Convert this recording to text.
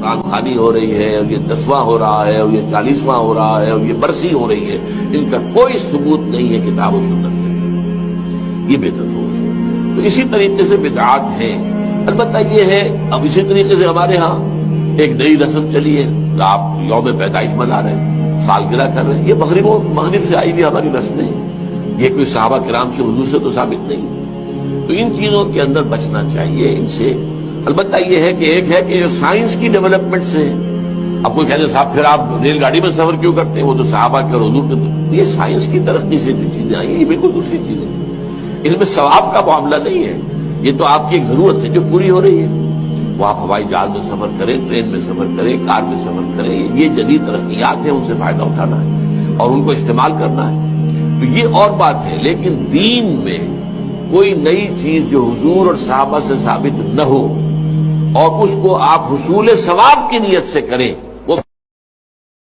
قرآن خوانی ہو رہی ہے اور یہ 10واں ہو رہا ہے اور یہ 40واں ہو رہا ہے اور یہ برسی ہو رہی ہے، ان کا کوئی ثبوت نہیں ہے کتاب و سنت میں، یہ بدعت ہو گئی۔ تو اسی طریقے سے بدعات ہیں۔ البتہ یہ ہے اب اسی طریقے سے ہمارے ہاں ایک نئی رسم چلی ہے، تو آپ یوم پیدائش منا رہے ہیں، سالگرہ کر رہے ہیں، یہ مغرب سے آئی ہوئی ہماری رسمیں ہیں، یہ کوئی صحابہ کرام سے حضور سے تو ثابت نہیں۔ تو ان چیزوں کے اندر بچنا چاہیے ان سے۔ البتہ یہ ہے کہ ایک ہے کہ جو سائنس کی ڈیولپمنٹ سے، اب کوئی کہتے ہیں صاحب پھر آپ ریل گاڑی میں سفر کیوں کرتے ہیں، وہ تو صحابہ کے اور حضور کے، یہ سائنس کی ترقی سے جو چیزیں آئی ہیں یہ بالکل دوسری چیزیں ہیں، ان میں ثواب کا معاملہ نہیں ہے، یہ تو آپ کی ایک ضرورت ہے جو پوری ہو رہی ہے۔ وہ آپ ہوائی جہاز میں سفر کریں، ٹرین میں سفر کریں، کار میں سفر کریں، یہ جدید ترقیات ہیں، ان سے فائدہ اٹھانا ہے اور ان کو استعمال کرنا ہے، تو یہ اور بات ہے۔ لیکن دین میں کوئی نئی چیز جو حضور اور صحابہ سے ثابت نہ ہو اور اس کو آپ حصول ثواب کی نیت سے کریں،